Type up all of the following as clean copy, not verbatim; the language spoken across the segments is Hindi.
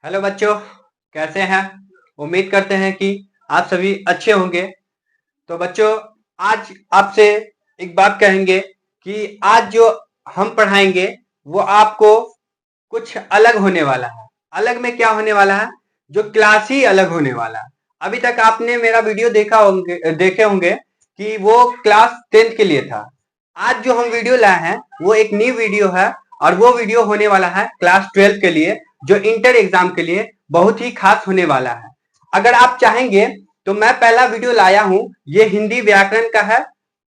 हेलो बच्चों, कैसे हैं? उम्मीद करते हैं कि आप सभी अच्छे होंगे। तो बच्चों, आज आपसे एक बात कहेंगे कि आज जो हम पढ़ाएंगे वो आपको कुछ अलग होने वाला है। अलग में क्या होने वाला है? जो क्लास ही अलग होने वाला है। अभी तक आपने मेरा वीडियो देखे होंगे कि वो क्लास 10th के लिए था। आज जो हम वीडियो लाए हैं वो एक न्यू वीडियो है और वो वीडियो होने वाला है क्लास 12 के लिए, जो इंटर एग्जाम के लिए बहुत ही खास होने वाला है। अगर आप चाहेंगे तो मैं पहला वीडियो लाया हूं, ये हिंदी व्याकरण का है।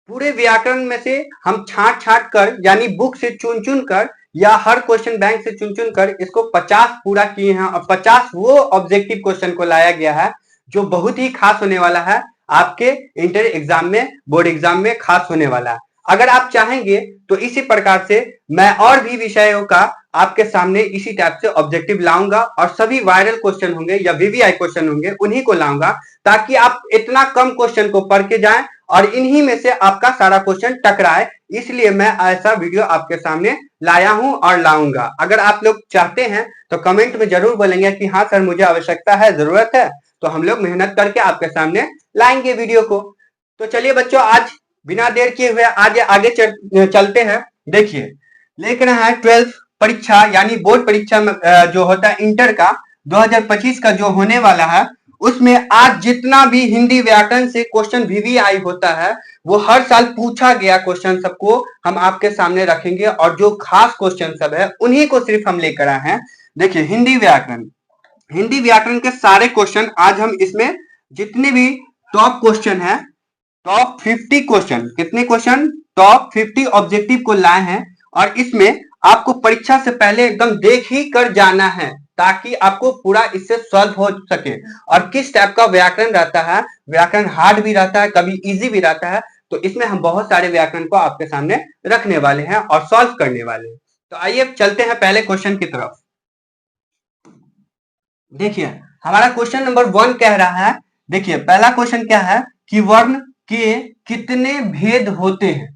पूरे व्याकरण में से हम छांट छांट कर, यानी बुक से चुन चुन कर या हर क्वेश्चन बैंक से चुन चुन कर इसको 50 पूरा किए हैं और 50 वो ऑब्जेक्टिव क्वेश्चन को लाया गया है जो बहुत ही खास होने वाला है। आपके इंटर एग्जाम में, बोर्ड एग्जाम में खास होने वाला है। अगर आप चाहेंगे तो इसी प्रकार से मैं और भी विषयों का आपके सामने इसी टाइप से ऑब्जेक्टिव लाऊंगा और सभी वायरल क्वेश्चन होंगे या वीवीआई क्वेश्चन होंगे उन्हीं को लाऊंगा, ताकि आप इतना कम क्वेश्चन को पढ़ के जाएं और इन्हीं में से आपका सारा क्वेश्चन टकराए। इसलिए मैं ऐसा वीडियो आपके सामने लाया हूं और लाऊंगा। अगर आप लोग चाहते हैं तो कमेंट में जरूर बोलेंगे कि हाँ सर, मुझे आवश्यकता है, जरूरत है, तो हम लोग मेहनत करके आपके सामने लाएंगे वीडियो को। तो चलिए बच्चों, आज बिना देर किए हुए आज आगे चलते हैं। देखिए, लेकर है 12th परीक्षा यानी बोर्ड परीक्षा में जो होता है इंटर का 2025 का जो होने वाला है, उसमें आज जितना भी हिंदी व्याकरण से क्वेश्चन वीवीआई होता है वो हर साल पूछा गया क्वेश्चन सबको हम आपके सामने रखेंगे और जो खास क्वेश्चन सब है उन्हीं को सिर्फ हम लेकर आए हैं। देखिए, हिंदी व्याकरण के सारे क्वेश्चन आज हम इसमें जितने भी टॉप क्वेश्चन है, टॉप 50 क्वेश्चन, कितने क्वेश्चन? टॉप 50 ऑब्जेक्टिव को लाए हैं और इसमें आपको परीक्षा से पहले एकदम देख ही कर जाना है ताकि आपको पूरा इससे सॉल्व हो सके। और किस टाइप का व्याकरण रहता है, व्याकरण हार्ड भी रहता है, कभी इजी भी रहता है, तो इसमें हम बहुत सारे व्याकरण को आपके सामने रखने वाले हैं और सॉल्व करने वाले हैं। तो आइए चलते हैं पहले क्वेश्चन की तरफ। देखिए, हमारा क्वेश्चन नंबर 1 कह रहा है, देखिए पहला क्वेश्चन क्या है कि वर्ण के कितने भेद होते हैं।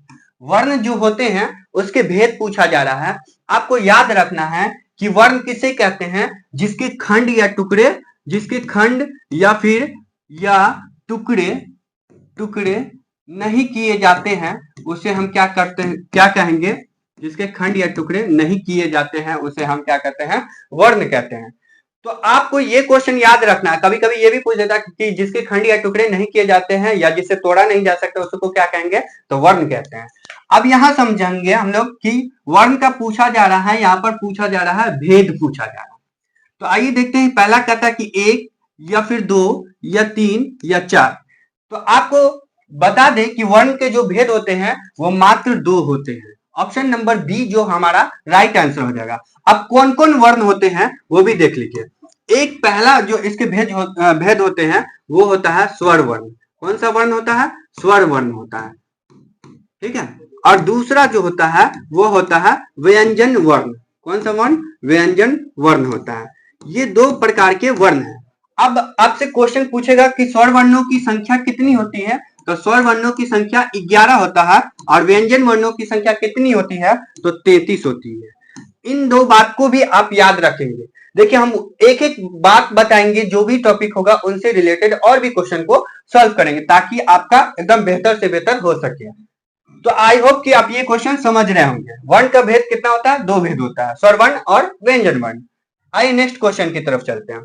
वर्ण जो होते हैं उसके भेद पूछा जा रहा है। आपको याद रखना है कि वर्ण किसे कहते हैं? जिसके खंड या टुकड़े, जिसके खंड या फिर या टुकड़े टुकड़े नहीं किए जाते हैं उसे हम क्या करते हैं, क्या कहेंगे? जिसके खंड या टुकड़े नहीं किए जाते हैं उसे हम क्या कहते हैं? वर्ण कहते हैं। तो आपको ये क्वेश्चन याद रखना है। कभी कभी ये भी पूछ देता कि जिसके खंड या टुकड़े नहीं किए जाते हैं या जिसे तोड़ा नहीं जा सकता उसको क्या कहेंगे? तो वर्ण कहते हैं। अब यहां समझेंगे हम लोग कि वर्ण का पूछा जा रहा है, यहां पर पूछा जा रहा है, भेद पूछा जा रहा है। तो आइए देखते हैं। पहला कहता है कि 1 या फिर 2 या 3 या 4। तो आपको बता दें कि वर्ण के जो भेद होते हैं वो मात्र 2 होते हैं। ऑप्शन नंबर बी जो हमारा राइट आंसर हो जाएगा। अब कौन कौन वर्ण होते हैं वो भी देख लीजिए। एक पहला जो इसके भेद होते हैं वो होता है स्वर वर्ण। कौन सा वर्ण होता है? स्वर वर्ण होता है, ठीक है। और दूसरा जो होता है वो होता है व्यंजन वर्ण। कौन सा वर्ण? व्यंजन वर्ण होता है। ये 2 प्रकार के वर्ण हैं। अब आपसे क्वेश्चन पूछेगा कि स्वर वर्णों की संख्या कितनी होती है, तो स्वर वर्णों की संख्या 11 होता है और व्यंजन वर्णों की संख्या कितनी होती है? तो 33 होती है। इन 2 बात को भी आप याद रखेंगे। देखिए, हम एक एक बात बताएंगे, जो भी टॉपिक होगा उनसे रिलेटेड और भी क्वेश्चन को सॉल्व करेंगे ताकि आपका एकदम बेहतर से बेहतर हो सके। तो आई होप कि आप ये क्वेश्चन समझ रहे होंगे। वर्ण का भेद कितना होता है? 2 भेद होता है, स्वर वर्ण और व्यंजन वर्ण। आइए नेक्स्ट क्वेश्चन की तरफ चलते हैं।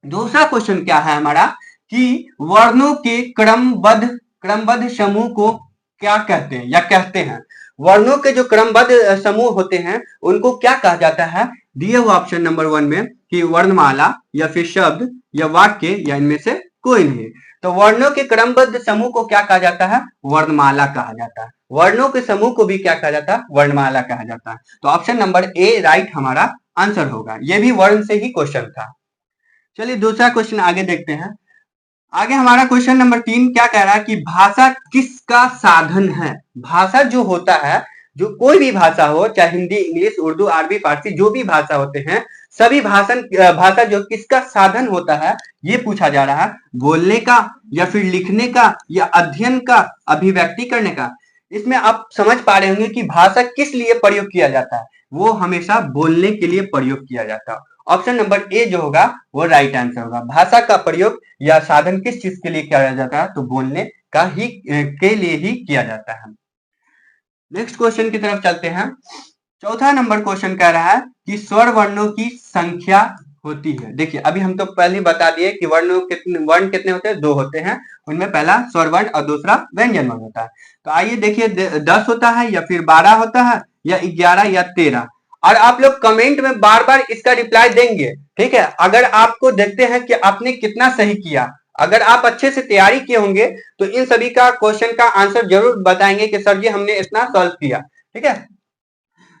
दूसरा क्वेश्चन क्या है हमारा कि वर्णों के क्रमबद्ध समूह को क्या कहते हैं या कहते हैं? वर्णों के जो क्रमबद्ध समूह होते हैं उनको क्या कहा जाता है? दिए हुआ ऑप्शन नंबर 1 में कि वर्णमाला या फिर शब्द या वाक्य या इनमें से कोई नहीं। तो वर्णों के क्रमबद्ध समूह को क्या कहा जाता है? वर्णमाला कहा जाता है। वर्णों के समूह को भी क्या कहा जाता है? वर्णमाला कहा जाता है। तो ऑप्शन नंबर ए राइट हमारा आंसर होगा। यह भी वर्ण से ही क्वेश्चन था। चलिए दूसरा क्वेश्चन आगे देखते हैं। आगे हमारा क्वेश्चन नंबर 3 क्या कह रहा है कि भाषा किसका साधन है? भाषा जो होता है, जो कोई भी भाषा हो, चाहे हिंदी, इंग्लिश, उर्दू, अरबी, फारसी, जो भी भाषा होते हैं, सभी भाषा जो किसका साधन होता है ये पूछा जा रहा है। बोलने का या फिर लिखने का या अध्ययन का, अभिव्यक्ति करने का। इसमें आप समझ पा रहे होंगे कि भाषा किस लिए प्रयोग किया जाता है। वो हमेशा बोलने के लिए प्रयोग किया जाता है ऑप्शन नंबर ए जो होगा वो राइट आंसर होगा। भाषा का प्रयोग या साधन किस चीज के लिए किया जाता है? तो बोलने का ही के लिए ही किया जाता है। नेक्स्ट क्वेश्चन की तरफ चलते हैं। चौथा नंबर क्वेश्चन कह रहा है कि स्वर वर्णों की संख्या होती है। देखिए अभी हम तो पहले ही बता दिए कि वर्ण कितने होते हैं? 2 होते हैं। उनमें पहला स्वर वर्ण और दूसरा व्यंजन वर्ण होता है। तो आइए देखिए 10 होता है या फिर 12 होता है या 11 या 13। और आप लोग कमेंट में बार बार इसका रिप्लाई देंगे, ठीक है? अगर आपको देखते हैं कि आपने कितना सही किया, अगर आप अच्छे से तैयारी किए होंगे तो इन सभी का क्वेश्चन का आंसर जरूर बताएंगे कि सर जी हमने इतना सॉल्व किया, ठीक है?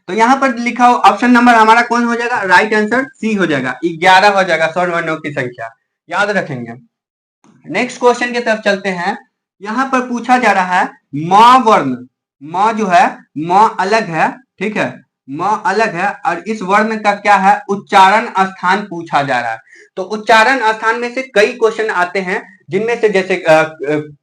तो यहाँ पर लिखा हो ऑप्शन नंबर हमारा कौन हो जाएगा? राइट आंसर सी हो जाएगा, 11 हो जाएगा स्वर वर्णों की संख्या, याद रखेंगे। नेक्स्ट क्वेश्चन की तरफ चलते हैं। यहाँ पर पूछा जा रहा है म वर्ण, म जो है म अलग है, ठीक है? म अलग है और इस वर्ण का क्या है? उच्चारण स्थान पूछा जा रहा है। तो उच्चारण स्थान में से कई क्वेश्चन आते हैं, जिनमें से जैसे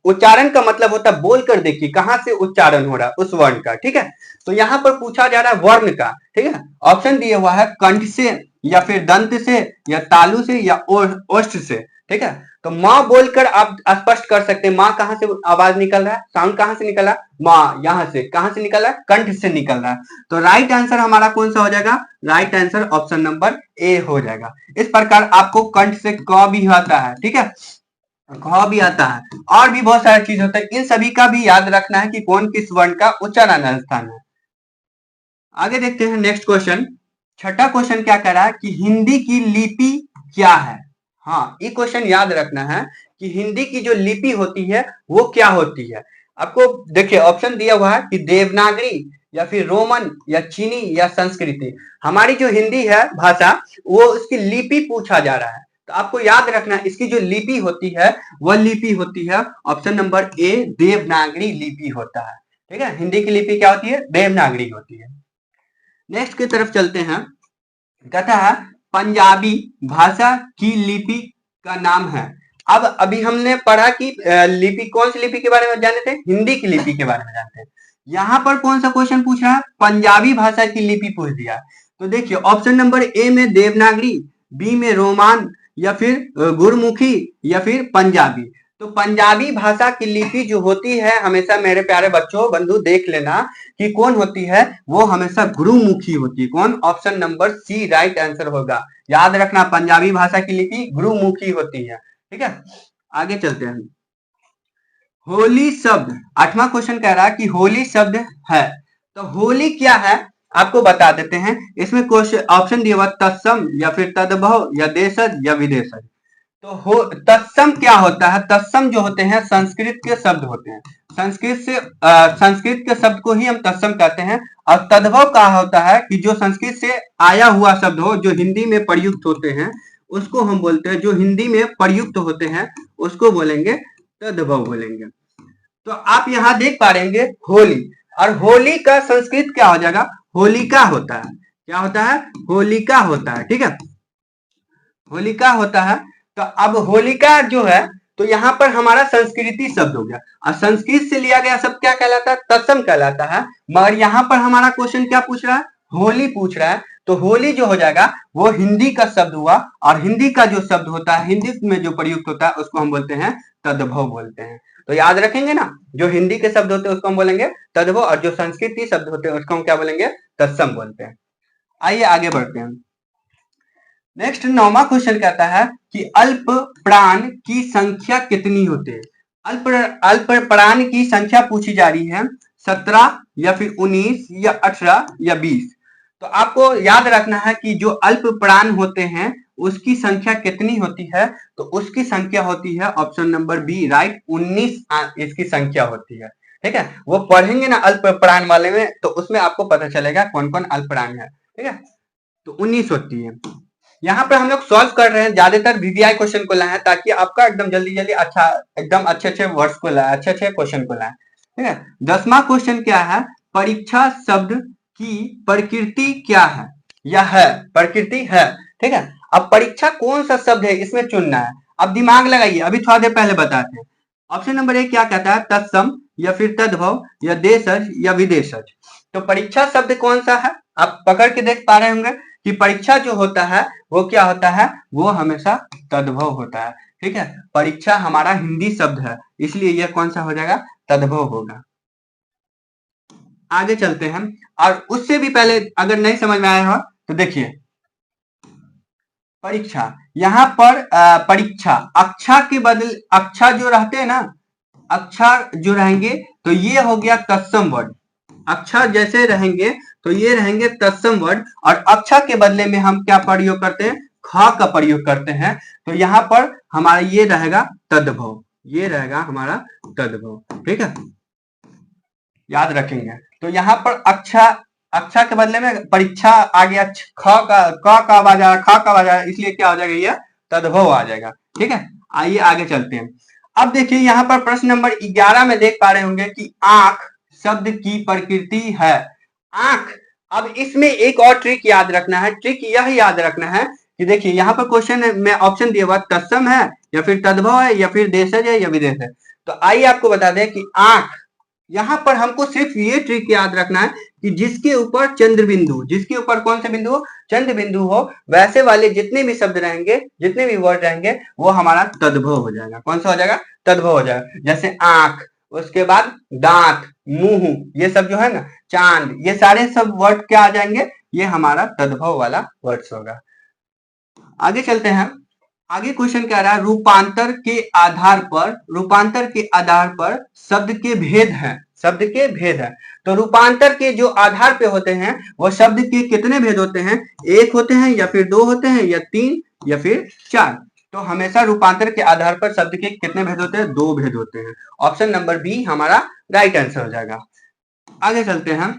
उच्चारण का मतलब होता है बोलकर देखिए कहां से उच्चारण हो रहा है उस वर्ण का, ठीक है? तो यहाँ पर पूछा जा रहा है वर्ण का, ठीक है? ऑप्शन दिया हुआ है कंठ से या फिर दंत से या तालु से या ओष्ठ से, ठीक है? तो माँ बोलकर आप स्पष्ट कर सकते हैं माँ कहां से आवाज निकल रहा है, साउंड कहां से निकल रहा है? माँ यहां से कहां से निकल रहा है? कंठ से निकल रहा है। तो राइट आंसर हमारा कौन सा हो जाएगा? राइट आंसर ऑप्शन नंबर ए हो जाएगा। इस प्रकार आपको कंठ से क भी आता है, ठीक है? ख भी आता है और भी बहुत सारी चीज होता है, इन सभी का भी याद रखना है कि कौन किस वर्ण का उच्चारण स्थान है। आगे देखते हैं नेक्स्ट क्वेश्चन। छठा क्वेश्चन क्या कह रहा है कि हिंदी की लिपि क्या है? हाँ, ये क्वेश्चन याद रखना है कि हिंदी की जो लिपि होती है वो क्या होती है। आपको देखिए ऑप्शन दिया हुआ है कि देवनागरी या फिर रोमन या चीनी या संस्कृति। हमारी जो हिंदी है भाषा वो उसकी लिपि पूछा जा रहा है, तो आपको याद रखना इसकी जो लिपि होती है वह लिपि होती है ऑप्शन नंबर ए देवनागरी लिपि होता है, ठीक है? हिंदी की लिपि क्या होती है? देवनागरी होती है। नेक्स्ट की तरफ चलते हैं। कहता है पंजाबी भाषा की लिपि का नाम है। अब अभी हमने पढ़ा कि लिपि कौन सी लिपि के बारे में जाने थे? हिंदी की लिपि के बारे में जानते हैं। यहाँ पर कौन सा क्वेश्चन पूछ रहा है? पंजाबी भाषा की लिपि पूछ दिया। तो देखिए ऑप्शन नंबर ए में देवनागरी, बी में रोमान या फिर गुरमुखी या फिर पंजाबी। तो पंजाबी भाषा की लिपि जो होती है हमेशा मेरे प्यारे बच्चों बंधु देख लेना कि कौन होती है? वो हमेशा गुरुमुखी होती है। कौन? Option number C right answer होगा। याद रखना पंजाबी भाषा की लिपि गुरुमुखी होती है, ठीक है? आगे चलते हैं। होली शब्द, आठवां क्वेश्चन कह रहा है कि होली शब्द है, तो होली क्या है आपको बता देते हैं। इसमें क्वेश्चन ऑप्शन दिया हुआ तत्सम या फिर तद्भव या देशज या विदेशज। तो हो तत्सम क्या होता है? तत्सम जो होते हैं संस्कृत के शब्द होते हैं, संस्कृत के शब्द को ही हम तत्सम कहते हैं। और तद्भव क्या होता है कि जो संस्कृत से आया हुआ शब्द हो जो हिंदी में प्रयुक्त होते हैं उसको हम बोलते हैं, जो हिंदी में प्रयुक्त होते हैं उसको बोलेंगे तद्भव बोलेंगे। तो आप यहाँ देख पा रहे होली, और होली का संस्कृत क्या हो जाएगा? होलिका होता है। क्या होता है? होलिका होता है, ठीक है? होलिका होता है। तो अब होलिका जो है तो यहाँ पर हमारा संस्कृति शब्द हो गया, और संस्कृत से लिया गया शब्द क्या कहलाता है? तत्सम कहलाता है। मगर यहाँ पर हमारा क्वेश्चन क्या पूछ रहा है? होली पूछ रहा है। तो होली जो हो जाएगा वो हिंदी का शब्द हुआ, और हिंदी का जो शब्द होता है हिंदी में जो प्रयुक्त होता है उसको हम बोलते हैं तद्भव बोलते हैं। तो याद रखेंगे ना, जो हिंदी के शब्द होते हैं उसको हम बोलेंगे तद्भव, और जो संस्कृति शब्द होते हैं उसको हम क्या बोलेंगे? तत्सम बोलते हैं। आइए आगे बढ़ते हैं। नेक्स्ट 9वां क्वेश्चन कहता है कि अल्प प्राण की संख्या कितनी होती है? अल्प प्राण की संख्या पूछी जा रही है, 17 या फिर 19 या 18 या 20। तो आपको याद रखना है कि जो अल्प प्राण होते हैं उसकी संख्या कितनी होती है? तो उसकी संख्या होती है ऑप्शन नंबर बी राइट 19 इसकी संख्या होती है, ठीक है? वो पढ़ेंगे ना अल्प प्राण वाले में तो उसमें आपको पता चलेगा कौन कौन अल्प प्राण है, ठीक है? तो 19 होती है। यहाँ पर हम लोग सॉल्व कर रहे हैं, ज्यादातर वीवीआई क्वेश्चन को लाए हैं ताकि आपका एकदम जल्दी जल्दी अच्छा एकदम अच्छे वर्ड्स को लाए, अच्छे क्वेश्चन को लाए, ठीक है? 10वां क्वेश्चन क्या है? परीक्षा शब्द की प्रकृति क्या है? या है, प्रकृति है, ठीक है? अब परीक्षा कौन सा शब्द है इसमें चुनना है। अब दिमाग लगाइए, अभी थोड़ा देर पहले बताते हैं। ऑप्शन नंबर 1 क्या कहता है? तत्सम या फिर तद्भव या देशज या विदेशज। तो परीक्षा शब्द कौन सा है? आप पकड़ के देख पा रहे होंगे कि परीक्षा जो होता है वो क्या होता है, वो हमेशा तद्भव होता है। ठीक है, परीक्षा हमारा हिंदी शब्द है, इसलिए यह कौन सा हो जाएगा, तद्भव होगा। आगे चलते हैं, और उससे भी पहले अगर नहीं समझ में आया हो तो देखिए, परीक्षा, यहाँ पर परीक्षा अक्षा के बदले, अक्षा जो रहते हैं ना, अक्षर जो रहेंगे तो ये हो गया तत्सम वर्ड। अक्षर जैसे रहेंगे तो ये रहेंगे तत्सम वर्ड, और अक्षर के बदले में हम क्या प्रयोग करते हैं, ख का प्रयोग करते हैं। तो यहाँ पर हमारा ये रहेगा तद्भव, ये रहेगा हमारा तद्भव। ठीक है, याद रखेंगे। तो यहाँ पर अक्षर के बदले में परीक्षा आ गया, ख का, क का आवाज आया, ख का आवाज आया, इसलिए क्या हो जाएगा, ये तद्भव आ जाएगा। ठीक है, आइए आगे चलते हैं। अब देखिए यहाँ पर प्रश्न नंबर 11 में देख पा रहे होंगे कि आंख शब्द की प्रकृति है। आंख, अब इसमें एक और ट्रिक याद रखना है, ट्रिक यह याद रखना है कि देखिए यहाँ पर क्वेश्चन में ऑप्शन दिया हुआ तत्सम है या फिर तद्भव है या फिर देशज है या विदेश है। तो आइए आपको बता दें कि आंख, यहाँ पर हमको सिर्फ ये ट्रिक याद रखना है कि जिसके ऊपर चंद्र बिंदु, जिसके ऊपर कौन से बिंदु हो, चंद्र बिंदु हो, वैसे वाले जितने भी शब्द रहेंगे, जितने भी वर्ड रहेंगे, वो हमारा तद्भव हो जाएगा। कौन सा हो जाएगा, तद्भव हो जाएगा। जैसे आंख, उसके बाद दांत, मुंह, ये सब जो है ना, चांद, ये सारे सब वर्ड क्या आ जाएंगे, ये हमारा तद्भव वाला वर्ड्स होगा। आगे चलते हैं। आगे क्वेश्चन क्या रहा है, रूपांतर के आधार पर, रूपांतर के आधार पर शब्द के भेद हैं, शब्द के भेद है। तो रूपांतर के जो आधार पे होते हैं वो शब्द के कितने भेद होते हैं, एक होते हैं या फिर दो होते हैं या तीन या फिर चार। तो हमेशा रूपांतर के आधार पर शब्द के कितने भेद होते हैं, दो भेद होते हैं। ऑप्शन नंबर बी हमारा राइट आंसर हो जाएगा। आगे चलते हैं।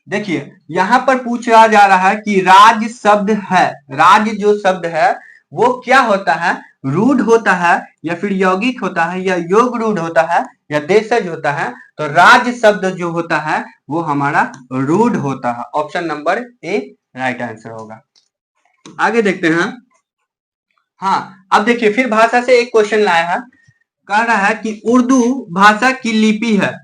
देखिए यहाँ पर पूछा जा रहा है कि राज शब्द है, राज जो शब्द है वो क्या होता है, रूढ़ होता है या फिर यौगिक होता है या योग रूढ़ होता है या देशज होता है। तो राज शब्द जो होता है वो हमारा रूढ़ होता है। ऑप्शन नंबर ए राइट आंसर होगा। आगे देखते हैं। हाँ, अब देखिए फिर भाषा से एक क्वेश्चन लाया है, कह रहा है कि उर्दू भाषा की लिपि है,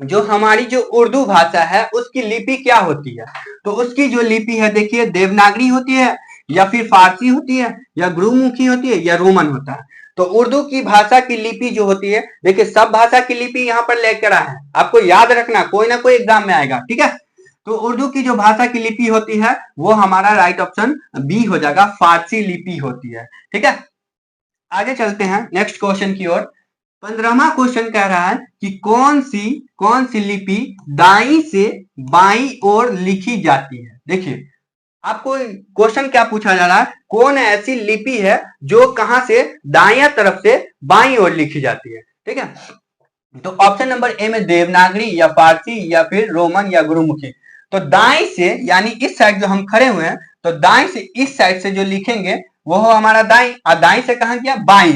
जो हमारी जो उर्दू भाषा है उसकी लिपि क्या होती है। तो उसकी जो लिपि है देखिए, देवनागरी होती है या फिर फारसी होती है या गुरुमुखी होती है या रोमन होता है। तो उर्दू की भाषा की लिपि जो होती है, देखिए सब भाषा की लिपि यहाँ पर लेकर आए हैं, आपको याद रखना, कोई ना कोई एग्जाम में आएगा। ठीक है, तो उर्दू की जो भाषा की लिपि होती है वो हमारा राइट ऑप्शन बी हो जाएगा, फारसी लिपि होती है। ठीक है, आगे चलते हैं नेक्स्ट क्वेश्चन की ओर। 15वां क्वेश्चन कह रहा है कि कौन सी लिपि दाई से बाई ओर लिखी जाती है। देखिए आपको क्वेश्चन क्या पूछा जा रहा है, कौन ऐसी लिपि है जो कहां से, दाया तरफ से बाई ओर लिखी जाती है। ठीक है, तो ऑप्शन नंबर ए में देवनागरी या फारसी या फिर रोमन या गुरुमुखी। तो दाएं से यानी इस साइड जो हम खड़े हुए हैं, तो दाएं से इस साइड से जो लिखेंगे वो हो हमारा दाई, और दाई से कहां गया, बाई,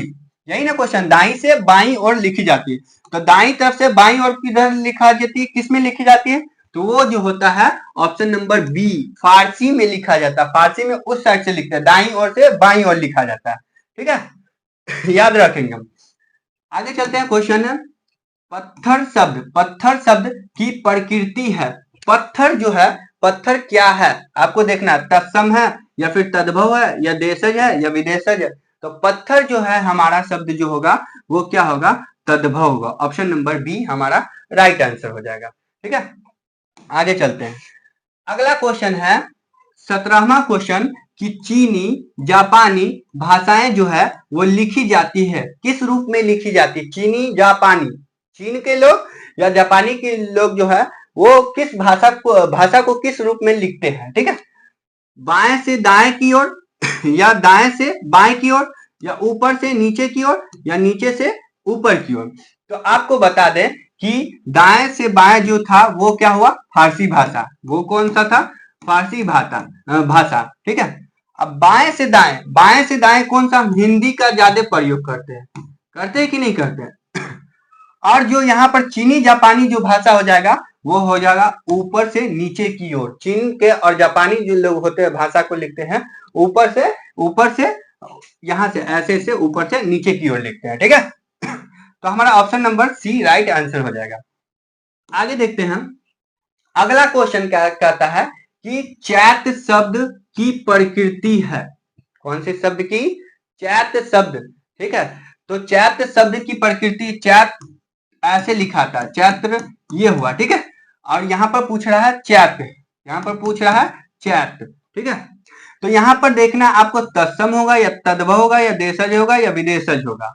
यही ना क्वेश्चन, दाई से बाई ओर लिखी जाती है। तो दाई तरफ से बाई ओर किधर लिखा जाती है, किस में लिखी जाती है, तो वो जो होता है ऑप्शन नंबर बी, फारसी में लिखा जाता है। फारसी में उस साइड से लिखते हैं, दाई ओर से बाई ओर लिखा जाता है। ठीक है, याद रखेंगे हम। आगे चलते हैं। क्वेश्चन है, पत्थर शब्द की प्रकृति है। पत्थर जो है, पत्थर क्या है आपको देखना है, तत्सम है या फिर तद्भव है या देशज है या विदेशज है। तो पत्थर जो है हमारा शब्द जो होगा वो क्या होगा, तद्भव होगा। ऑप्शन नंबर बी हमारा राइट आंसर हो जाएगा। ठीक है, आगे चलते हैं। अगला क्वेश्चन है 17वां क्वेश्चन कि चीनी जापानी भाषाएं जो है वो लिखी जाती है, किस रूप में लिखी जाती है, चीनी जापानी, चीन के लोग या जापानी के लोग जो है वो किस भाषा को किस रूप में लिखते हैं। ठीक है, बाएं से दाएं की ओर या दाएं से बाएं की ओर या ऊपर से नीचे की ओर या नीचे से ऊपर की ओर। तो आपको बता दें कि दाएं से बाएं जो था वो क्या हुआ, फारसी भाषा, वो कौन सा था, फारसी भाषा। ठीक है, अब बाएं से दाएं कौन सा, हिंदी का ज्यादा प्रयोग करते हैं कि नहीं करते हैं। और जो यहाँ पर चीनी जापानी जो भाषा हो जाएगा वो हो जाएगा ऊपर से नीचे की ओर। चीन के और जापानी जो लोग होते हैं भाषा को लिखते हैं ऊपर से यहां से ऐसे से ऊपर से नीचे की ओर लिखते हैं। ठीक है, तो हमारा option number C right answer हो जाएगा। आगे देखते हैं। अगला क्वेश्चन क्या कहता है कि चैत शब्द की प्रकृति है? कौन से शब्द की? चैत शब्द। ठीक है, तो चैत शब्द की प्रकृति, चैत ऐसे लिखा था, चैत्र ये हुआ। ठीक है, और यहाँ पर पूछ रहा है चैत, यहाँ पर पूछ रहा है चैत। ठीक है, तो यहाँ पर देखना आपको तत्सम होगा या तद्भव होगा या देशज होगा या विदेशज होगा।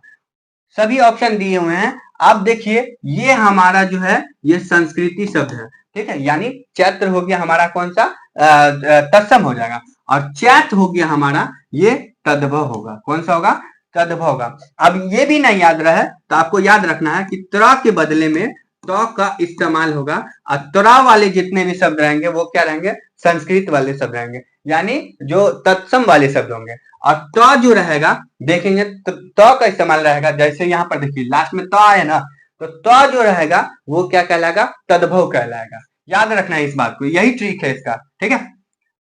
सभी ऑप्शन दिए हुए हैं। आप देखिए ये हमारा जो है ये संस्कृति शब्द है। ठीक है, यानी चैत्र हो गया हमारा कौन सा? तत्सम हो जाएगा, और चैत हो गया हमारा ये तद्भव होगा। कौन सा होगा? तद्भव होगा। अब ये भी नहीं याद रहे तो आपको याद रखना है कि त्र के बदले में तो का इस्तेमाल होगा, और त्रा वाले जितने भी शब्द रहेंगे वो क्या रहेंगे? संस्कृत वाले शब्द रहेंगे, यानी जो तत्सम वाले शब्द होंगे। और त जो रहेगा देखेंगे तो त का इस्तेमाल रहेगा, जैसे यहाँ पर देखिए लास्ट में त है ना, तो त जो रहेगा वो क्या कहलाएगा? तद्भव कहलाएगा। याद रखना है इस बात को, यही ट्रिक है इसका। ठीक है,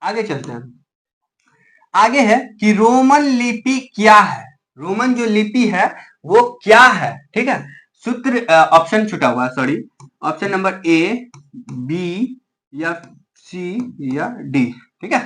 आगे चलते हैं। आगे है कि रोमन लिपि क्या है? रोमन जो लिपि है वो क्या है? ठीक है, सूत्र ऑप्शन छूटा हुआ, sorry, option number A, B या सी या डी। ठीक है,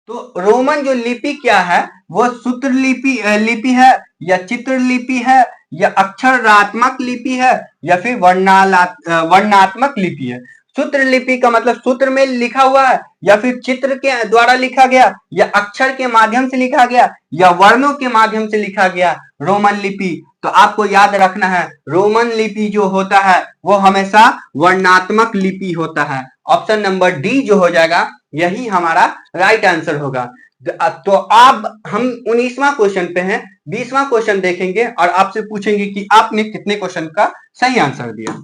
तो रोमन जो लिपि क्या है? वो सूत्र लिपि है या चित्र लिपि है या अक्षरात्मक लिपि है या फिर वर्णात्मक लिपि है? सूत्र लिपि का मतलब सूत्र में लिखा हुआ है या फिर चित्र के द्वारा लिखा गया या अक्षर के माध्यम से लिखा गया या वर्णों के माध्यम से लिखा गया रोमन लिपि। तो आपको याद रखना है रोमन लिपि जो होता है वो हमेशा वर्णात्मक लिपि होता है। ऑप्शन नंबर डी जो हो जाएगा यही हमारा राइट आंसर होगा। तो अब हम 19वां क्वेश्चन पे हैं, 20वां क्वेश्चन देखेंगे और आपसे पूछेंगे कि आपने कितने क्वेश्चन का सही आंसर दिया।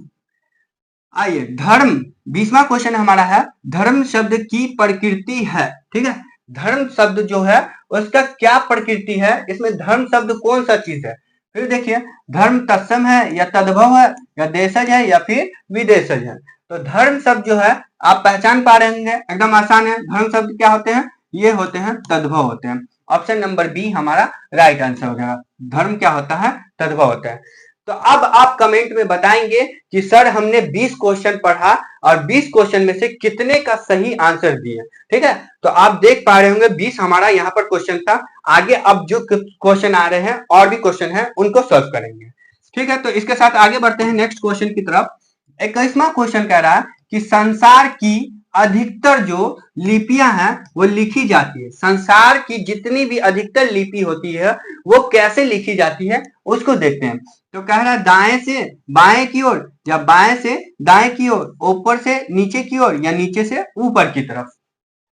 आइए, धर्म, 20वां क्वेश्चन हमारा है धर्म शब्द की प्रकृति है। ठीक है, धर्म शब्द जो है उसका क्या प्रकृति है? इसमें धर्म शब्द कौन सा चीज है? फिर देखिए धर्म तत्सम है या तद्भव है या देशज है या फिर विदेशज है। तो धर्म शब्द जो है आप पहचान पा रहे होंगे, एकदम आसान है। धर्म शब्द क्या होते हैं? ये होते हैं तद्भव होते हैं। ऑप्शन नंबर बी हमारा राइट आंसर हो जाएगा। धर्म क्या होता है? तद्भव होता है। तो अब आप कमेंट में बताएंगे कि सर हमने 20 क्वेश्चन पढ़ा और 20 क्वेश्चन में से कितने का सही आंसर दिए। ठीक है, तो आप देख पा रहे होंगे 20 हमारा यहाँ पर क्वेश्चन था। आगे अब जो क्वेश्चन आ रहे हैं और भी क्वेश्चन है उनको सॉल्व करेंगे। ठीक है, तो इसके साथ आगे बढ़ते हैं नेक्स्ट क्वेश्चन की तरफ। 21वां क्वेश्चन कह रहा है कि संसार की अधिकतर जो लिपियां हैं वो लिखी जाती है। संसार की जितनी भी अधिकतर लिपि होती है वो कैसे लिखी जाती है उसको देखते हैं। तो कह रहा है दाएं से बाएं की ओर या बाएं से दाएं की ओर, ऊपर से नीचे की ओर या नीचे से ऊपर की तरफ।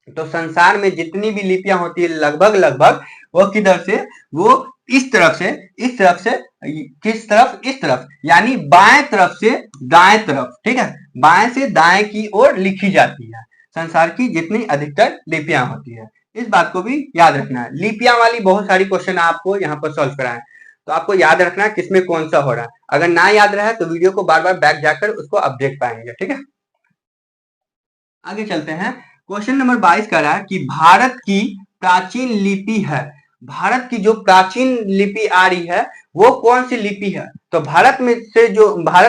तो संसार में जितनी भी लिपियां होती है लगभग लगभग वो किधर से? वो इस तरफ से, इस तरफ से, किस तरफ? इस तरफ, यानी बाएं तरफ से दाएं तरफ। ठीक है, बाएं से दाएं की ओर लिखी जाती है संसार की जितनी अधिकतर लिपियां होती है। इस बात को भी याद रखना है। लिपियां वाली बहुत सारी क्वेश्चन आपको यहाँ पर सॉल्व कराए, तो आपको याद रखना है किसमें कौन सा हो रहा है। अगर ना याद रहा तो वीडियो को बार बार बैक जाकर उसको आप देख पाएंगे। ठीक है, आगे चलते हैं। क्वेश्चन नंबर 22 कह रहा है कि भारत की प्राचीन लिपि है। भारत की जो प्राचीन लिपि आ रही है वो कौन सी लिपि है? तो भारत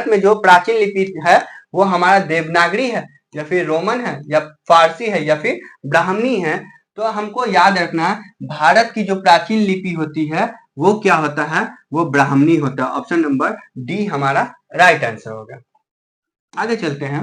में जो प्राचीन लिपि है वो हमारा देवनागरी है या फिर रोमन है या फारसी है या फिर ब्राह्मणी है। तो हमको याद रखना है भारत की जो प्राचीन लिपि होती है वो क्या होता है? वो ब्राह्मणी होता है। ऑप्शन नंबर डी हमारा राइट आंसर होगा। आगे चलते हैं।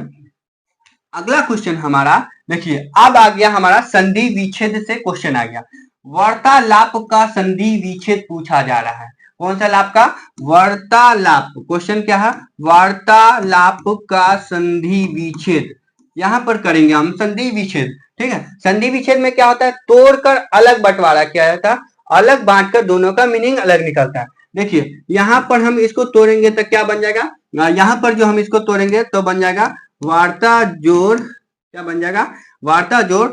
अगला क्वेश्चन हमारा देखिए, अब आ गया हमारा संधि विच्छेद से क्वेश्चन आ गया। वार्तालाप का संधि विच्छेद पूछा जा रहा है। कौन सा लाप का? वार्तालाप। क्वेश्चन क्या है? वार्तालाप का संधि विच्छेद यहाँ पर करेंगे हम संधि विच्छेद। ठीक है, संधि विच्छेद में क्या होता है? तोड़कर अलग बंटवारा किया जाता है, अलग बांटकर दोनों का मीनिंग अलग निकलता है। देखिए यहाँ पर हम इसको तोड़ेंगे तो क्या बन जाएगा? यहाँ पर जो हम इसको तोड़ेंगे तो बन जाएगा वार्ता जोड़, क्या बन जाएगा? वार्ता जोड़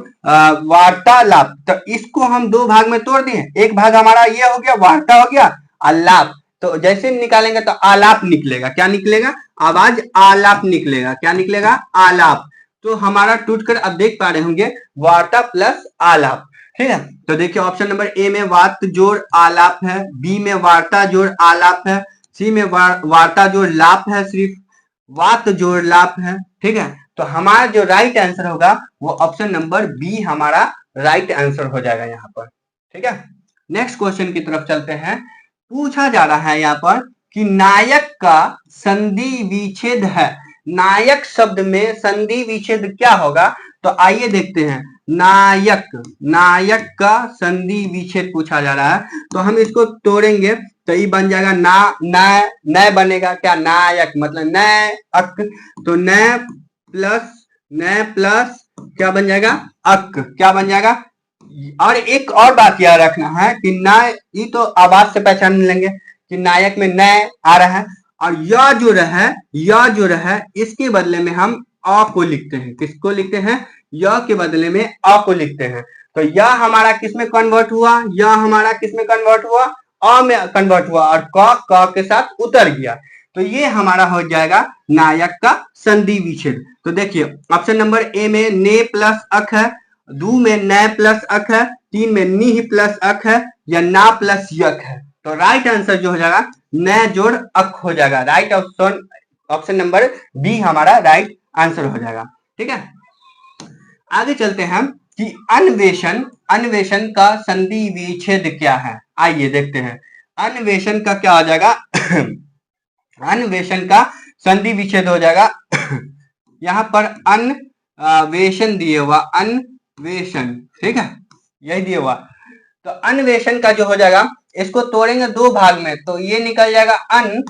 वार्तालाप। तो इसको हम दो भाग में तोड़ दिए, एक भाग हमारा ये हो गया वार्ता हो गया, आलाप। तो जैसे निकालेंगे तो आलाप निकलेगा। क्या निकलेगा? आवाज आलाप निकलेगा। क्या निकलेगा? आलाप। तो हमारा टूटकर अब देख पा रहे होंगे वार्ता प्लस आलाप। ठीक है, तो देखिए ऑप्शन नंबर ए में वार्त जोड़ आलाप है, बी में वार्ता जोड़ आलाप है, सी में वार्ता जोड़ लाप है, सिर्फ वात जोड़ लाप है। ठीक है, तो हमारा जो राइट आंसर होगा वो ऑप्शन नंबर बी हमारा राइट आंसर हो जाएगा यहाँ पर। ठीक है, नेक्स्ट क्वेश्चन की तरफ चलते हैं। पूछा जा रहा है यहाँ पर कि नायक का संधि विच्छेद है। नायक शब्द में संधि विच्छेद क्या होगा? तो आइए देखते हैं। नायक का संधि विच्छेद पूछा जा रहा है, तो हम इसको तोड़ेंगे तो ये बन जाएगा नय बनेगा क्या? नायक मतलब नय अक, तो नय प्लस क्या बन जाएगा? अक, क्या बन जाएगा? और एक और बात याद रखना है कि नय, ये तो आवाज से पहचान लेंगे कि नायक में नय आ रहा है, और यह जो रहा इसके बदले में हम अ को लिखते हैं। किसको लिखते हैं? य के बदले में अ को लिखते हैं। तो यह हमारा किस में कन्वर्ट हुआ? यह हमारा किस में कन्वर्ट हुआ? अ में कन्वर्ट हुआ, और क के साथ उतर गया। तो ये हमारा हो जाएगा नायक का संधि विच्छेद। तो देखिए ऑप्शन नंबर ए में ने प्लस अक है, 2 में नय प्लस अक है, 3 में निह प्लस अक है, या ना प्लस यक है। तो राइट आंसर जो हो जाएगा नय जोड़ अक हो जाएगा। राइट ऑप्शन नंबर बी हमारा राइट आंसर हो जाएगा। ठीक है, आगे चलते हैं कि अन्वेषण का संधि विच्छेद क्या है। आइए देखते हैं अन्वेषण का क्या हो जाएगा। अन्वेषण का संधि विच्छेद हो जाएगा यहाँ पर अन्वेषण दिए हुआ, अन्वेषण, ठीक है, यही दिया हुआ। तो अन्वेषण का जो हो जाएगा, इसको तोड़ेंगे दो भाग में तो ये निकल जाएगा अन,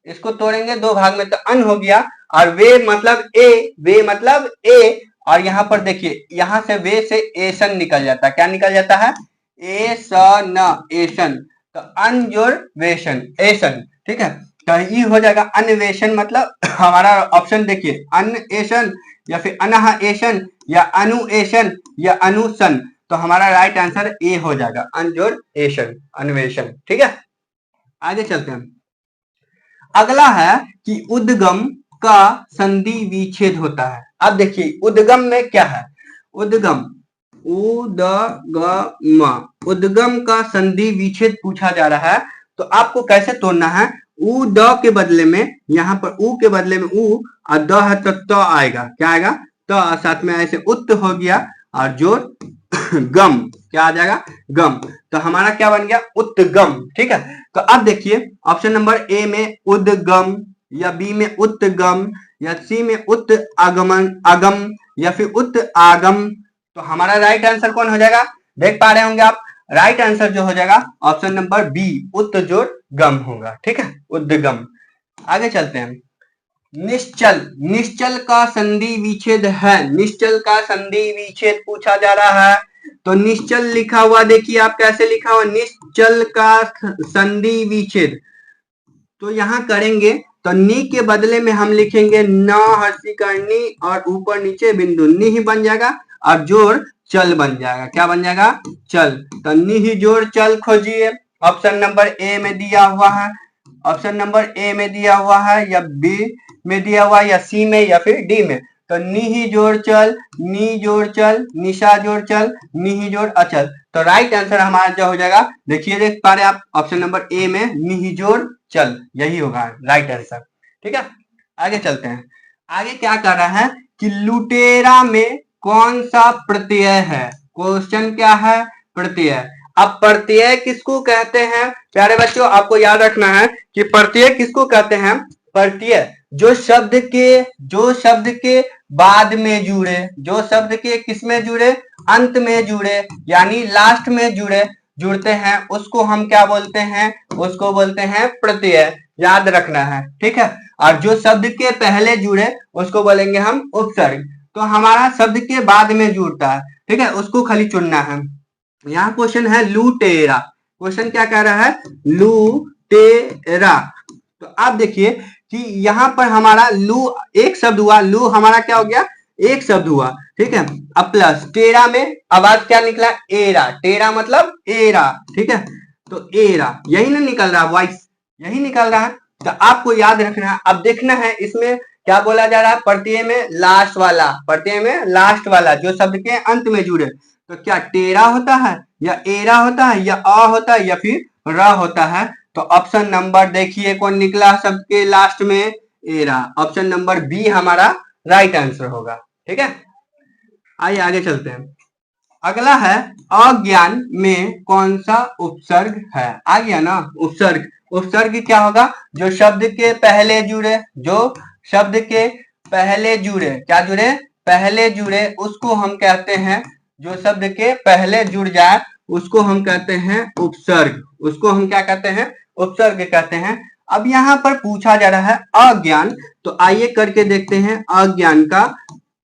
इसको तोड़ेंगे दो भाग में तो अन हो गया, और वे मतलब ए, और यहाँ पर देखिए यहाँ से वे से एसन निकल जाता है। क्या निकल जाता है? एसन, एसन, तो अन्वेषण एसन। ठीक है, तो ये हो जाएगा अन्वेषण मतलब हमारा ऑप्शन देखिए अन्वेषण या फिर अनहएशन या अनुएशन या अनुसन। तो हमारा राइट आंसर ए हो जाएगा अन्वेषण, अन्वेषण। ठीक है, आगे चलते हैं। अगला है कि उद्गम का संधि विच्छेद होता है। अब देखिए उद्गम में क्या है? उद्गम उद्गम का संधि विच्छेद पूछा जा रहा है। तो आपको कैसे तोड़ना है? उ द के बदले में, यहाँ पर उ के बदले में उ और द है तो त आएगा। क्या आएगा? तो साथ में ऐसे उत्त हो गया और जोड़ गम, क्या आ जाएगा? गम। तो हमारा क्या बन गया? उत्तगम। ठीक है, तो अब देखिए ऑप्शन नंबर ए में उद्गम, या बी में उत्तगम, या सी में उत्त आगम, या फिर उत्त आगम। तो हमारा राइट आंसर कौन हो जाएगा? देख पा रहे होंगे आप, राइट आंसर जो हो जाएगा ऑप्शन नंबर बी उत्त जोड़ गम होगा। ठीक है, उद्गम। आगे चलते हैं। निश्चल का संधि विच्छेद है। निश्चल का संधि विच्छेद पूछा जा रहा है। तो निश्चल लिखा हुआ देखिए आप कैसे लिखा हुआ, निश्चल का संधि विच्छेद। तो यहाँ करेंगे तो नी के बदले में हम लिखेंगे न हर्षी करनी और ऊपर नीचे बिंदु, नी बन जाएगा और जोड़ चल बन जाएगा। क्या बन जाएगा? चल। तो नी जोड़ चल खोजिए। ऑप्शन नंबर ए में दिया हुआ है, ऑप्शन नंबर ए में दिया हुआ है, या बी में दिया हुआ है, या सी में, या फिर डी में। तो नी जोड़ चल, नी जोड़ चल, निशा जोड़ चल, नी जोड़ अचल। तो राइट आंसर हमारा जो हो जाएगा, देखिए देख पा रहे आप ऑप्शन नंबर ए में नी जोड़ चल, यही होगा राइट आंसर। ठीक है, आगे चलते हैं। आगे क्या कर रहा है कि लुटेरा में कौन सा प्रत्यय है? क्वेश्चन क्या है? प्रत्यय। अब प्रत्यय किसको कहते हैं प्यारे बच्चों? आपको याद रखना है कि प्रत्यय किसको कहते हैं? प्रत्यय जो शब्द के बाद में जुड़े, जो शब्द के किस में जुड़े? अंत में जुड़े, यानी लास्ट में जुड़ते हैं, उसको हम क्या बोलते हैं? उसको बोलते हैं प्रत्यय। याद रखना है, ठीक है। और जो शब्द के पहले जुड़े उसको बोलेंगे हम उपसर्ग। तो हमारा शब्द के बाद में जुड़ता है, ठीक है, उसको खाली चुनना है। यहाँ क्वेश्चन है लुटेरा। क्वेश्चन क्या कह रहा है? लुटेरा। तो आप देखिए कि यहाँ पर हमारा लू एक शब्द हुआ, लू हमारा क्या हो गया? एक शब्द हुआ, ठीक है। अब प्लस टेरा में आवाज क्या निकला? एरा। टेरा मतलब एरा, ठीक है। तो एरा यही ना निकल रहा, वॉइस यही निकल रहा है। तो आपको याद रखना है। अब देखना है इसमें क्या बोला जा रहा है? प्रत्यय में लास्ट वाला, प्रत्यय में लास्ट वाला जो शब्द के अंत में जुड़े। तो क्या टेरा होता है, या एरा होता है, या अ होता है, या फिर र होता है? तो ऑप्शन नंबर देखिए कौन निकला शब्द के लास्ट में? एरा। ऑप्शन नंबर बी हमारा राइट आंसर होगा। ठीक है, आइए आगे चलते हैं। अगला है अज्ञान में कौन सा उपसर्ग है। आ गया ना उपसर्ग। उपसर्ग क्या होगा? जो शब्द के पहले जुड़े, जो शब्द के पहले जुड़े, क्या जुड़े? पहले जुड़े, उसको हम कहते हैं, जो शब्द के पहले जुड़ जाए उसको हम कहते हैं उपसर्ग। उसको हम क्या कहते हैं? उपसर्ग कहते हैं। अब यहाँ पर पूछा जा रहा है अज्ञान, तो आइए करके देखते हैं अज्ञान का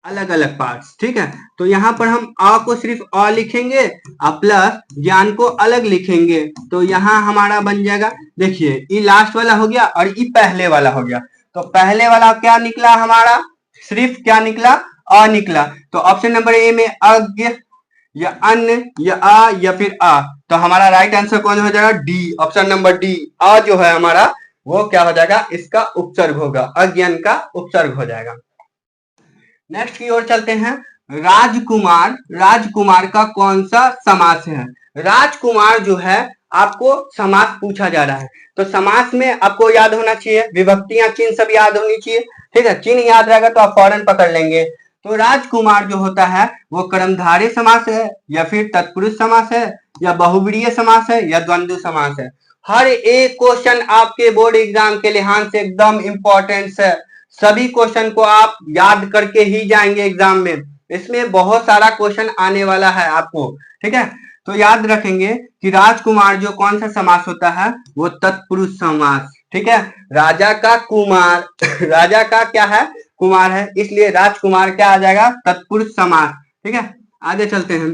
अलग अलग पार्ट्स। ठीक है, तो यहाँ पर हम अ को सिर्फ अ लिखेंगे और प्लस ज्ञान को अलग लिखेंगे, तो यहाँ हमारा बन जाएगा, देखिए ई लास्ट वाला हो गया और ई पहले वाला हो गया। तो पहले वाला क्या निकला हमारा? सिर्फ क्या निकला? अ निकला। तो ऑप्शन नंबर ए में अज्ञ या अन्न या आ या फिर आ, तो हमारा राइट आंसर कौन हो जाएगा? D, option number D. अ जो है हमारा वो क्या हो जाएगा? इसका उपसर्ग होगा, अज्ञान का उपसर्ग हो जाएगा। नेक्स्ट की ओर चलते हैं। राजकुमार, राजकुमार का कौन सा समास है? राजकुमार जो है आपको समास पूछा जा रहा है, तो समास में आपको याद होना चाहिए, विभक्तियां चिन्ह सब याद होनी चाहिए। ठीक है, चिन्ह याद रहेगा तो आप फौरन पकड़ लेंगे। तो राजकुमार जो होता है वो कर्मधारय समास है या फिर तत्पुरुष समास है या बहुव्रीहि समास है या द्वंद्व समास है। हर एक क्वेश्चन आपके बोर्ड एग्जाम के लिहाज से एकदम इंपॉर्टेंट है। सभी क्वेश्चन को आप याद करके ही जाएंगे एग्जाम में, इसमें बहुत सारा क्वेश्चन आने वाला है आपको। ठीक है, तो याद रखेंगे कि राजकुमार जो कौन सा समास होता है? वो तत्पुरुष समास। ठीक है, राजा का कुमार राजा का क्या है? कुमार है, इसलिए राजकुमार क्या आ जाएगा? तत्पुरुष समास। ठीक है, आगे चलते हैं।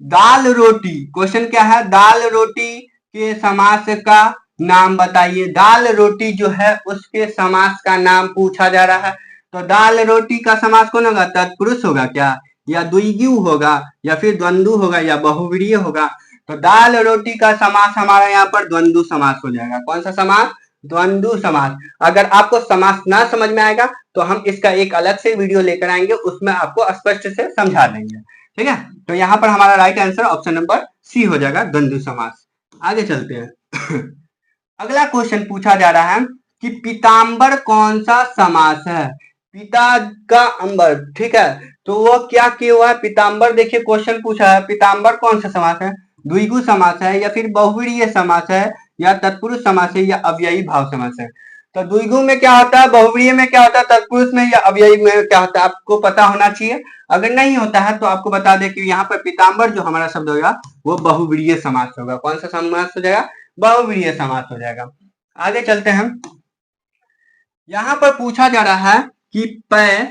दाल रोटी, क्वेश्चन क्या है? दाल रोटी के समास का नाम बताइए। दाल रोटी जो है उसके समास का नाम पूछा जा रहा है, तो दाल रोटी का समास कौन होगा? तत्पुरुष होगा क्या, या द्विगु होगा, या फिर द्वंद्व होगा, या बहुव्रीहि होगा? तो दाल रोटी का समास हमारा यहाँ पर द्वंद्व समास हो जाएगा। कौन सा समास? द्वंद्व समास। अगर आपको समास ना समझ में आएगा तो हम इसका एक अलग से वीडियो लेकर आएंगे, उसमें आपको स्पष्ट से समझा देंगे। ठीक है, तो यहाँ पर हमारा right answer option number C हो जाएगा, द्वंद्व समास। आगे चलते हैं। अगला क्वेश्चन पूछा जा रहा है कि पीताम्बर कौन सा समास है? पिता का अंबर, ठीक है, तो वो क्या किया हुआ है? पीताम्बर, देखिए क्वेश्चन पूछा है पीताम्बर कौन सा समास है? द्विगु समास है या फिर बहुव्रीहि समास है या तत्पुरुष समास है या अव्ययी भाव समास है? तो द्विगु में क्या होता है, बहुव्रीहि में क्या होता है, तत्पुरुष में या अव्ययी में क्या होता है, आपको पता होना चाहिए। अगर नहीं होता है तो आपको बता दें कि यहाँ पर पीताम्बर जो हमारा शब्द होगा वो बहुव्रीहि समास होगा। कौन सा समास हो जाएगा? बहुव्रीहि समास हो जाएगा। आगे चलते हैं। यहाँ पर पूछा जा रहा है कि पै,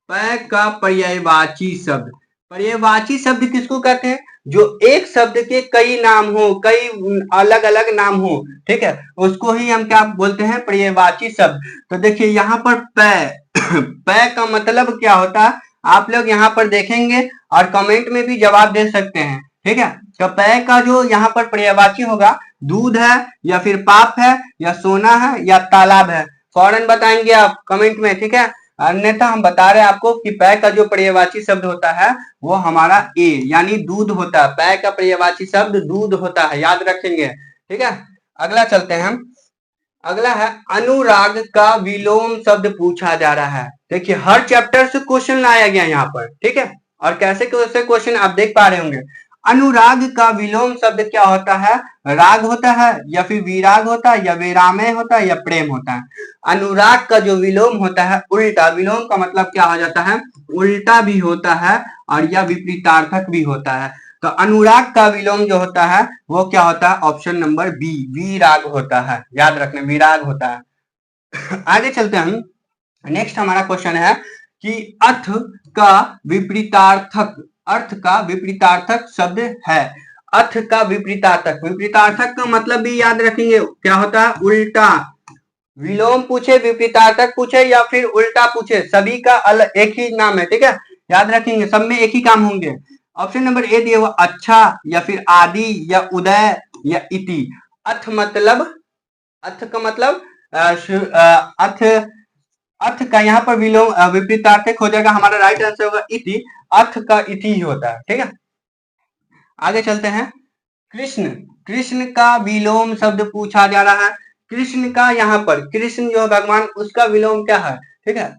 पै का पर्यायवाची शब्द। पर्यायवाची शब्द किसको कहते हैं? जो एक शब्द के कई नाम हो, कई अलग अलग नाम हो, ठीक है, उसको ही हम क्या बोलते हैं? पर्यायवाची शब्द। तो देखिए यहाँ पर पै पै का मतलब क्या होता है आप लोग यहाँ पर देखेंगे और कमेंट में भी जवाब दे सकते हैं। ठीक है, तो पै का जो यहाँ पर पर्यायवाची होगा, दूध है या फिर पाप है या सोना है या तालाब है, फौरन बताएंगे आप कमेंट में। ठीक है, अन्यथा हम बता रहे हैं आपको कि पै का जो पर्यायवाची शब्द होता है वो हमारा ए यानी दूध होता है। पै का पर्यायवाची शब्द दूध होता है, याद रखेंगे। ठीक है, अगला चलते हैं हम। अगला है अनुराग का विलोम शब्द पूछा जा रहा है। देखिए हर चैप्टर से क्वेश्चन लाया गया यहाँ पर। ठीक है, और कैसे कैसे क्वेश्चन आप देख पा रहे होंगे। अनुराग का विलोम शब्द क्या होता है? राग होता है या फिर विराग होता है या विरामय होता है या प्रेम होता है? अनुराग का जो विलोम होता है उल्टा, विलोम का मतलब क्या हो जाता है? उल्टा भी होता है और यह विपरीतार्थक भी होता है। तो अनुराग का विलोम जो होता है वो क्या होता है? ऑप्शन नंबर बी, विराग होता है। याद रखना, विराग होता है। आगे चलते हैं हम। नेक्स्ट हमारा क्वेश्चन है कि अर्थ का विपरीतार्थक, अर्थ का विपरीतार्थक शब्द है। अर्थ का विपरीतार्थक, विपरीतार्थक का मतलब भी याद रखेंगे क्या होता है? उल्टा। विलोम पूछे, विपरीतार्थक पूछे या फिर उल्टा पूछे, सभी का अलग एक ही नाम है। ठीक है, याद रखेंगे, सब में एक ही काम होंगे। ऑप्शन नंबर ए दिए हुआ अच्छा या फिर आदि या उदय या इति। अर्थ मतलब, अर्थ का मतलब अर्थ, अर्थ का यहाँ पर विलोम विपरीतार्थक हो जाएगा, हमारा राइट आंसर होगा इति। अर्थ का इति ही होता है। ठीक है, आगे चलते हैं। कृष्ण, कृष्ण का विलोम शब्द पूछा जा रहा है। कृष्ण का यहाँ पर, कृष्ण जो भगवान, उसका विलोम क्या है? ठीक है,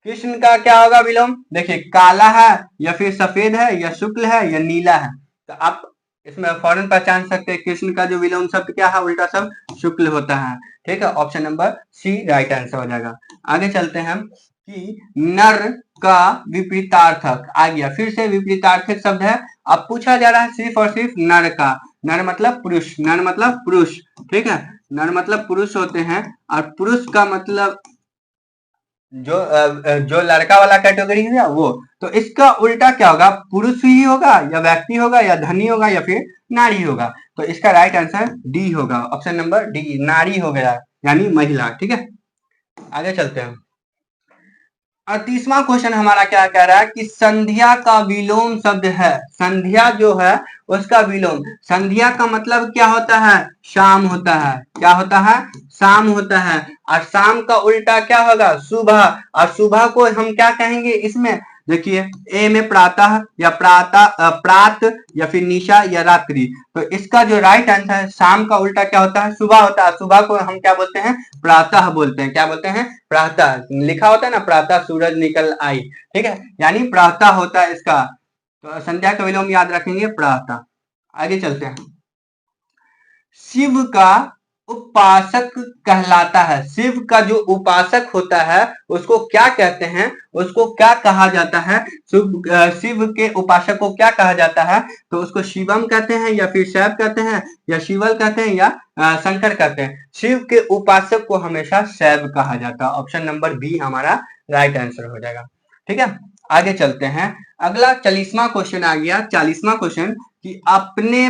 कृष्ण का क्या होगा विलोम? देखिए काला है या फिर सफेद है या शुक्ल है या नीला है। तो आप इसमें फौरन पहचान सकते हैं कृष्ण का जो विलोम शब्द क्या है, उल्टा शब्द शुक्ल होता है। ठीक है, option number C right answer हो जाएगा। आगे चलते हैं हम कि नर का विपरीतार्थक आ गया, फिर से विपरीतार्थक शब्द है। अब पूछा जा रहा है सिर्फ और सिर्फ नर का। नर मतलब पुरुष, नर मतलब पुरुष। ठीक है, नर मतलब पुरुष होते हैं और पुरुष का मतलब जो लड़का वाला कैटेगरी है वो। तो इसका उल्टा क्या होगा? पुरुष ही होगा या व्यक्ति होगा या धनी होगा या फिर नारी होगा। तो इसका राइट आंसर डी होगा, ऑप्शन नंबर डी, नारी हो गया यानी महिला। ठीक है, आगे चलते हैं। 38वां क्वेश्चन हमारा क्या कह रहा है कि संध्या का विलोम शब्द है। संध्या जो है उसका विलोम, संध्या का मतलब क्या होता है? शाम होता है। क्या होता है? शाम होता है। और शाम का उल्टा क्या होगा? सुबह। और सुबह को हम क्या कहेंगे इसमें? देखिए ए में प्रातः या प्रात या फिर निशा या रात्रि। तो इसका जो राइट आंसर है, शाम का उल्टा क्या होता है? सुबह होता है। सुबह को हम क्या बोलते हैं? प्रातः बोलते हैं। क्या बोलते हैं? प्रातः। लिखा होता है ना, प्रातः सूरज निकल आई। ठीक है, यानी प्रातः होता है इसका। तो संध्या का विलोम याद रखेंगे, प्रातः। आगे चलते हैं। शिव का उपासक कहलाता है। शिव का जो उपासक होता है उसको क्या कहते हैं? उसको क्या कहा जाता है? शिव के उपासक को क्या कहा जाता है? तो उसको शिवम कहते हैं या फिर शैव कहते हैं या शिवल कहते हैं या शंकर कहते हैं। शिव के उपासक को हमेशा शैव कहा जाता है। ऑप्शन नंबर बी हमारा राइट आंसर हो जाएगा। ठीक है, आगे चलते हैं। अगला 40वां क्वेश्चन आ गया। 40वां क्वेश्चन कि अपने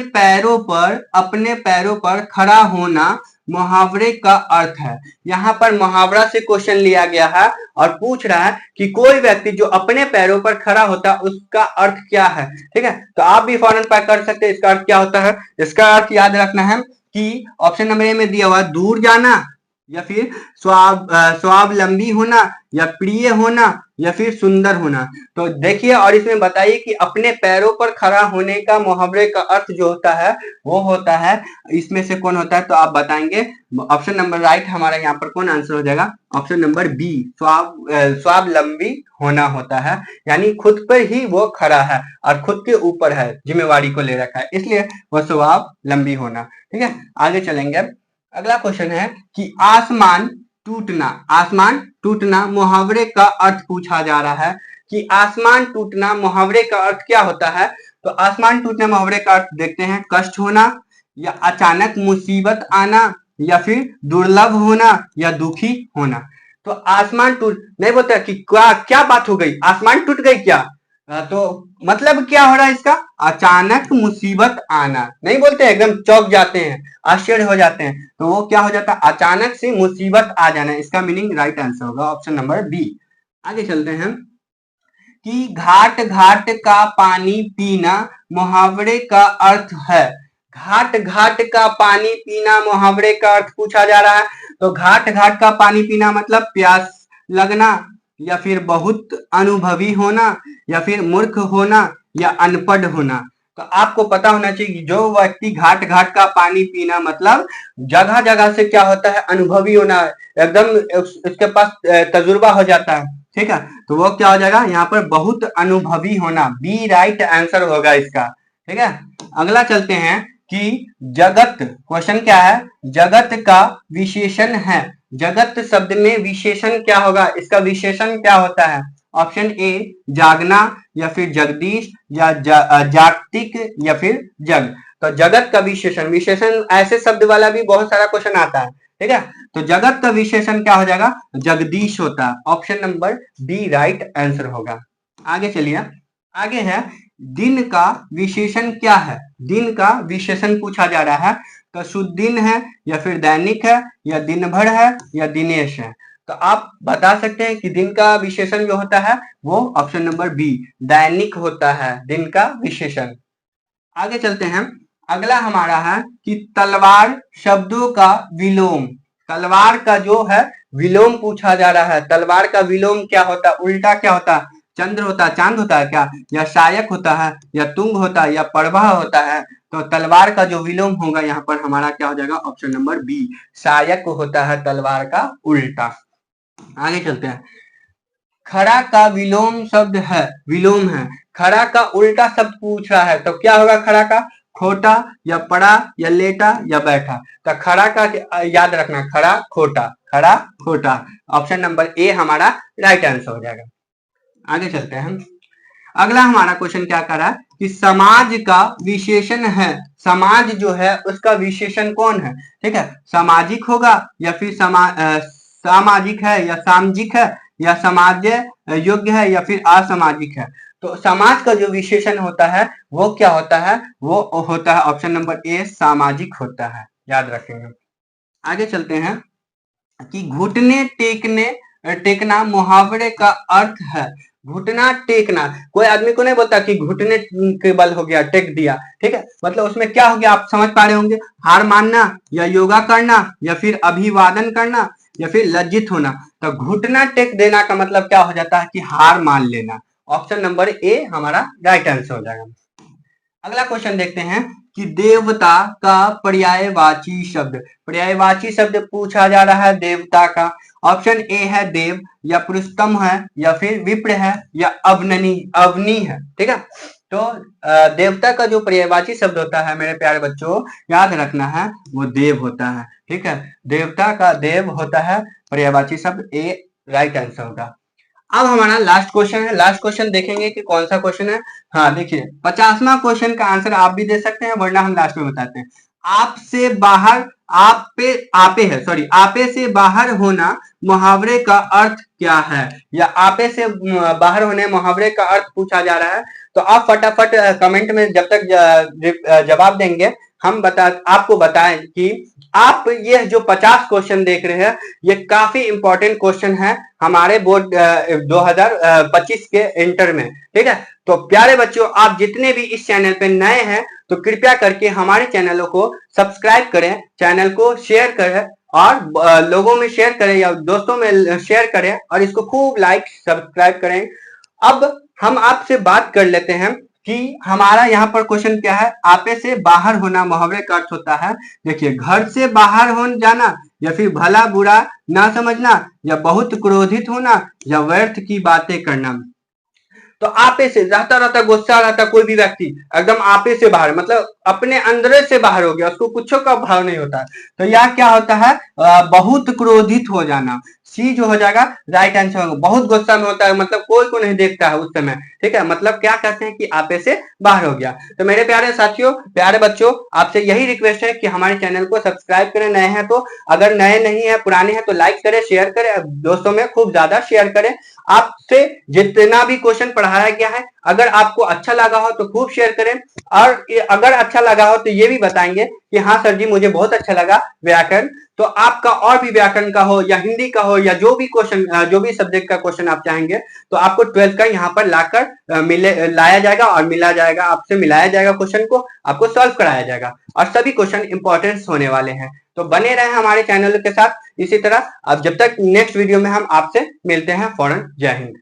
पैरों पर खड़ा होना मुहावरे का अर्थ है। यहाँ पर मुहावरा से क्वेश्चन लिया गया है और पूछ रहा है कि कोई व्यक्ति जो अपने पैरों पर खड़ा होता है उसका अर्थ क्या है। ठीक है, तो आप भी फौरन पैक कर सकते हैं इसका अर्थ क्या होता है। इसका अर्थ याद रखना है कि ऑप्शन नंबर ए में दिया हुआ दूर जाना या फिर स्वावलंबी होना या प्रिय होना या फिर सुंदर होना। तो देखिए और इसमें बताइए कि अपने पैरों पर खड़ा होने का मुहावरे का अर्थ जो होता है वो होता है, इसमें से कौन होता है? तो आप बताएंगे। ऑप्शन नंबर राइट हमारा यहाँ पर कौन आंसर हो जाएगा? ऑप्शन नंबर बी, स्वावलंबी होना होता है, यानी खुद पर ही वो खड़ा है और खुद के ऊपर है, जिम्मेवारी को ले रखा है, इसलिए वो स्वावलंबी होना। ठीक है, आगे चलेंगे। अगला क्वेश्चन है कि आसमान टूटना मुहावरे का अर्थ पूछा जा रहा है कि आसमान टूटना मुहावरे का अर्थ क्या होता है। तो आसमान टूटना मुहावरे का अर्थ देखते हैं, कष्ट होना या अचानक मुसीबत आना या फिर दुर्लभ होना या दुखी होना। तो आसमान टूट नहीं बोलता कि क्या बात हो गई, आसमान टूट गई क्या? तो मतलब क्या हो रहा है इसका? अचानक मुसीबत आना नहीं बोलते, एकदम चौंक जाते हैं, आश्चर्य हो जाते हैं, तो वो क्या हो जाता है? अचानक से मुसीबत आ जाना। इसका मीनिंग राइट आंसर होगा ऑप्शन नंबर बी। आगे चलते हैं कि घाट घाट का पानी पीना मुहावरे का अर्थ है। घाट घाट का पानी पीना मुहावरे का अर्थ पूछा जा रहा है। तो घाट घाट का पानी पीना मतलब प्यास लगना या फिर बहुत अनुभवी होना या फिर मूर्ख होना या अनपढ़ होना। तो आपको पता होना चाहिए कि जो व्यक्ति घाट घाट का पानी पीना मतलब जगह जगह से क्या होता है? अनुभवी होना, एकदम उसके पास तजुर्बा हो जाता है। ठीक है, तो वो क्या हो जाएगा यहाँ पर? बहुत अनुभवी होना। बी राइट आंसर होगा इसका। ठीक है, अगला चलते हैं कि जगत, क्वेश्चन क्या है? जगत का विशेषण है। जगत शब्द में विशेषण क्या होगा? इसका विशेषण क्या होता है? ऑप्शन ए जागना या फिर जगदीश या जागतिक या फिर जग। तो जगत का विशेषण ऐसे शब्द वाला भी बहुत सारा क्वेश्चन आता है। ठीक है, तो जगत का विशेषण क्या हो जाएगा? जगदीश होता है। Option number B right answer होगा। आगे चलिए, आगे है दिन का विशेषण क्या है। दिन का विशेषण पूछा जा रहा है। तो शुद्ध दिन है या फिर दैनिक है या दिन भर है या दिनेश है। तो आप बता सकते हैं कि दिन का विशेषण जो होता है वो ऑप्शन नंबर बी दैनिक होता है, दिन का विशेषण। आगे चलते हैं। अगला हमारा है कि तलवार शब्दों का विलोम। तलवार का जो है विलोम पूछा जा रहा है। तलवार का विलोम क्या होता है? उल्टा क्या होता है? चंद्र होता है, चांद होता है क्या, या शायक होता है या तुंग होता है या प्रवाह होता है। तो तलवार का जो विलोम होगा यहाँ पर हमारा क्या हो जाएगा? ऑप्शन नंबर बी शायक होता है तलवार का उल्टा। आगे चलते हैं। खड़ा का विलोम शब्द है, विलोम है। खड़ा का उल्टा शब्द पूछ रहा है, तो क्या होगा खड़ा का? खोटा या पड़ा या लेटा या बैठा। तो खड़ा का याद रखना, खड़ा खोटा, खड़ा खोटा। ऑप्शन नंबर ए हमारा राइट आंसर हो जाएगा। आगे चलते हैं हम। अगला हमारा क्वेश्चन क्या कर रहा है कि समाज का विशेषण है, समाज जो है उसका विशेषण कौन है? ठीक है, सामाजिक होगा या फिर सामाजिक है या सामाजिक है या समाज योग्य है या फिर असामाजिक है। तो समाज का जो विशेषण होता है वो क्या होता है? वो होता है ऑप्शन नंबर ए सामाजिक होता है, याद रखेंगे। आगे चलते हैं कि घुटने टेकना मुहावरे का अर्थ है। घुटना टेकना, कोई आदमी को नहीं बोलता कि घुटने के बल हो गया, टेक दिया। ठीक है, मतलब उसमें क्या हो गया आप समझ पा रहे होंगे, हार मानना या योगा करना या फिर अभिवादन करना या फिर लज्जित होना। तो घुटना टेक देना का मतलब क्या हो जाता है कि हार मान लेना। ऑप्शन नंबर ए हमारा राइट आंसर हो जाएगा। अगला क्वेश्चन देखते हैं कि देवता का पर्यायवाची शब्द, पर्यायवाची शब्द पूछा जा रहा है देवता का। ऑप्शन ए है देव या पुरुषोत्तम है या फिर विप्र है या अवनी है। ठीक है, तो देवता का जो पर्यायवाची शब्द होता है मेरे प्यारे बच्चों, याद रखना है वो देव होता है। ठीक है, देवता का देव होता है पर्यायवाची शब्द, ए राइट आंसर होगा। अब हमारा लास्ट क्वेश्चन है, लास्ट क्वेश्चन देखेंगे कि कौन सा क्वेश्चन है। हाँ देखिए, 50वां क्वेश्चन का आंसर आप भी दे सकते हैं वरना हम लास्ट में बताते हैं। आपसे बाहर, आपे है, सॉरी, आपे से बाहर होना मुहावरे का अर्थ क्या है? या आपे से बाहर होने मुहावरे का अर्थ पूछा जा रहा है। तो आप फटाफट कमेंट में जब तक जवाब देंगे हम आपको बताएं कि आप ये जो 50 क्वेश्चन देख रहे हैं ये काफी इंपॉर्टेंट क्वेश्चन है हमारे बोर्ड 2025 के इंटर में। ठीक है, तो प्यारे बच्चों आप जितने भी इस चैनल पे नए हैं तो कृपया करके हमारे चैनलों को सब्सक्राइब करें, चैनल को शेयर करें और लोगों में शेयर करें या दोस्तों में शेयर करें और इसको खूब लाइक सब्सक्राइब करें। अब हम आपसे बात कर लेते हैं कि हमारा यहाँ पर क्वेश्चन क्या है। आपे से बाहर होना मुहावरे का अर्थ होता है, देखिए, घर से बाहर हो जाना या फिर भला बुरा ना समझना या बहुत क्रोधित होना या व्यर्थ की बातें करना। तो आपे से रहता रहता गुस्सा रहता कोई भी व्यक्ति एकदम आपे से बाहर, मतलब अपने अंदर से बाहर हो गया, उसको कुछ का भाव नहीं होता। तो यह क्या होता है? बहुत क्रोधित हो जाना, सी जो हो जाएगा राइट आंसर होगा। बहुत गुस्सा में होता है, मतलब कोई को नहीं देखता है उस समय। ठीक है, मतलब क्या कहते हैं कि आपे से बाहर हो गया। तो मेरे प्यारे साथियों, प्यारे बच्चों, आपसे यही रिक्वेस्ट है कि हमारे चैनल को सब्सक्राइब करें नए हैं तो, अगर नए नहीं है पुराने हैं तो लाइक करें, शेयर करें, दोस्तों में खूब ज्यादा शेयर करें। आपसे जितना भी क्वेश्चन पढ़ाया गया है अगर आपको अच्छा लगा हो तो खूब शेयर करें, और अगर अच्छा लगा हो तो ये भी बताएंगे कि हाँ सर जी मुझे बहुत अच्छा लगा व्याकरण। तो आपका और भी व्याकरण का हो या हिंदी का हो या जो भी क्वेश्चन, जो भी सब्जेक्ट का क्वेश्चन आप चाहेंगे तो आपको 12th का यहाँ पर लाकर लाया जाएगा और मिला जाएगा, आपसे मिलाया जाएगा, क्वेश्चन को आपको सॉल्व कराया जाएगा और सभी क्वेश्चन इंपॉर्टेंट होने वाले हैं। तो बने रहे हमारे चैनल के साथ इसी तरह। अब जब तक नेक्स्ट वीडियो में हम आपसे मिलते हैं, फौरन जय हिंद।